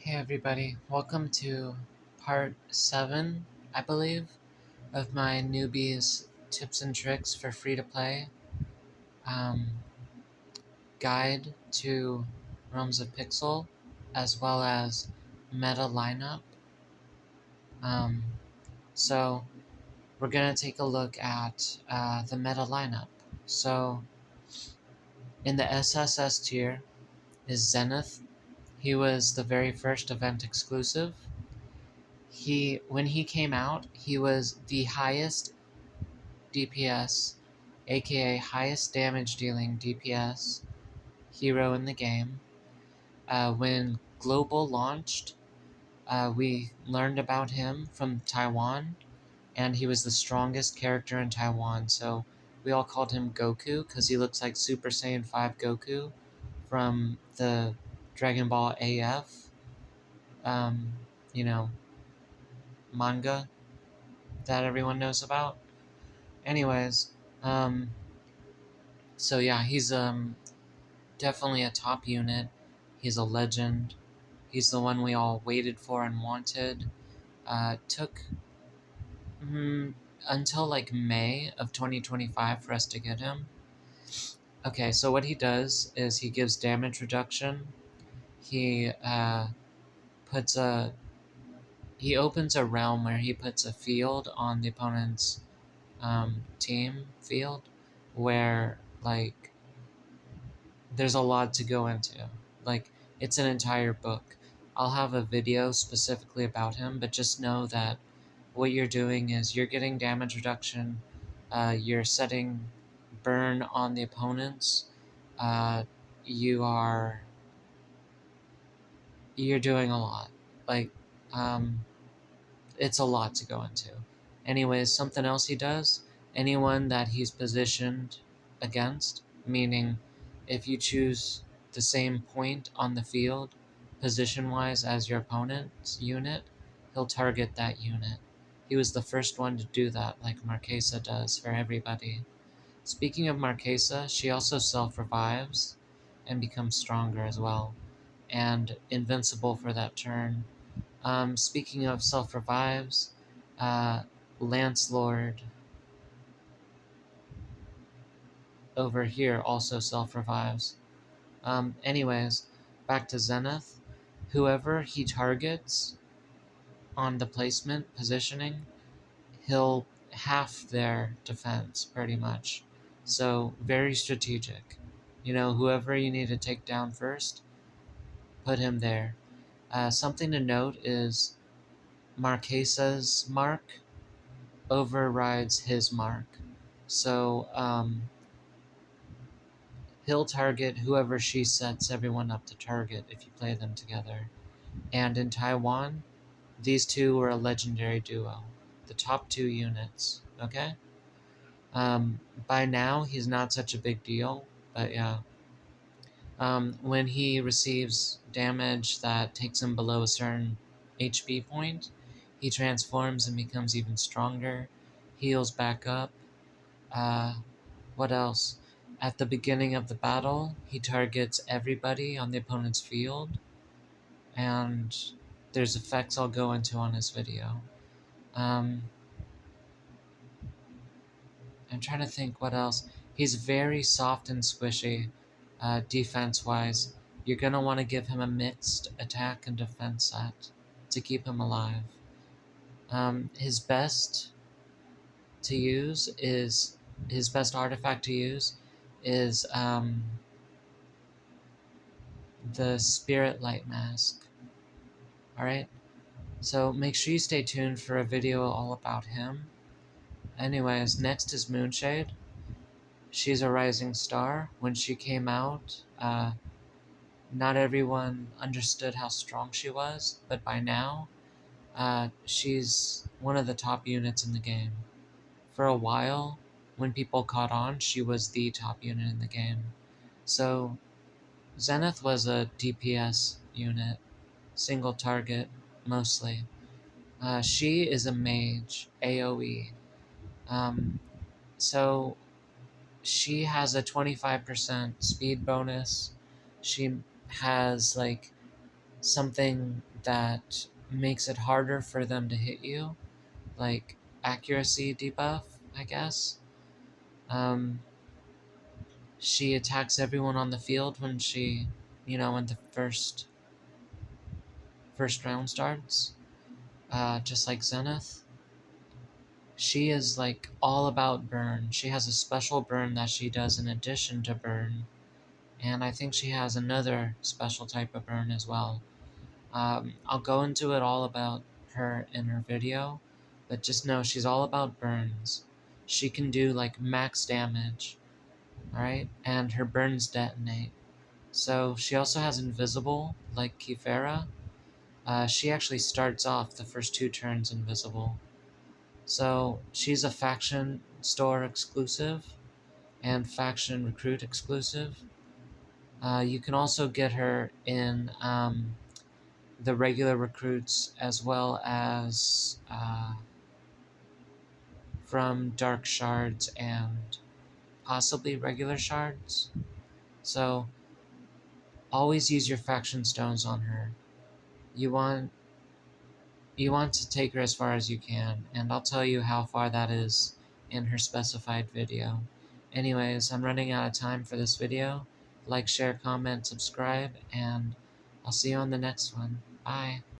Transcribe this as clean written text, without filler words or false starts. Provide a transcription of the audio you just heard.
Hey everybody, welcome to part 7, I believe, of my Newbie's tips and tricks for free to play guide to Realms of Pixel, as well as meta lineup. Um, so we're going to take a look at the meta lineup. So in the SSS tier is Zenith. He was the very first event exclusive. When he came out, he was the highest DPS, aka highest damage dealing DPS hero in the game. When Global launched, we learned about him from Taiwan, and he was the strongest character in Taiwan, so we all called him Goku because he looks like Super Saiyan 5 Goku from the Dragon Ball AF, um, you know, manga that everyone knows about. Anyways, so yeah, he's definitely a top unit. He's a legend. He's the one we all waited for and wanted. Took until like May of 2025 for us to get him. Okay, so what he does is he gives damage reduction. He puts a he opens a realm where he puts a field on the opponent's team field, where like there's a lot to go into. Like, it's an entire book. I'll have a video specifically about him, but just know that what you're doing is you're getting damage reduction, you're setting burn on the opponents, uh, you are you're doing a lot. Like, it's a lot to go into. Anyways, something else he does, anyone that he's positioned against, meaning if you choose the same point on the field, position-wise as your opponent's unit, he'll target that unit. He was the first one to do that, like Marquesa does for everybody. Speaking of Marquesa, she also self-revives and becomes stronger as well, and invincible for that turn. Speaking of self-revives, Lancelord over here also self-revives. Anyways, back to Zenith. Whoever he targets on the placement, positioning, he'll half their defense, pretty much. So, very strategic. You know, whoever you need to take down first, put him there. Something to note is Marquesa's mark overrides his mark. So he'll target whoever she sets everyone up to target if you play them together. And in Taiwan, these two were a legendary duo. The top two units, okay? By now, he's not such a big deal, but yeah. When he receives damage that takes him below a certain HP point, he transforms and becomes even stronger, heals back up. What else? At the beginning of the battle, he targets everybody on the opponent's field, and there's effects I'll go into on his video. I'm trying to think what else. He's very soft and squishy, defense-wise. You're going to want to give him a mixed attack and defense set to keep him alive. His best artifact to use is the Spirit Light Mask. Alright? So make sure you stay tuned for a video all about him. Anyways, next is Moonshade. She's a rising star. When she came out, not everyone understood how strong she was, but by now, she's one of the top units in the game. For a while, when people caught on, she was the top unit in the game. So, Zenith was a DPS unit, single target, mostly. She is a mage, AoE. So, she has a 25% speed bonus. She has, like, something that makes it harder for them to hit you, like accuracy debuff, I guess. Um, she attacks everyone on the field when when the first round starts, just like Zenith. She is like all about burn. She has a special burn that she does in addition to burn, and I think she has another special type of burn as well. I'll go into it all about her in her video, but just know she's all about burns. She can do like max damage, alright? And her burns detonate. So she also has invisible, like Kefera. She actually starts off the first 2 turns invisible. So she's a faction store exclusive and faction recruit exclusive. You can also get her in the regular recruits as well as from dark shards and possibly regular shards. So always use your faction stones on her. You want to take her as far as you can, and I'll tell you how far that is in her specified video. Anyways, I'm running out of time for this video. Like, share, comment, subscribe, and I'll see you on the next one. Bye.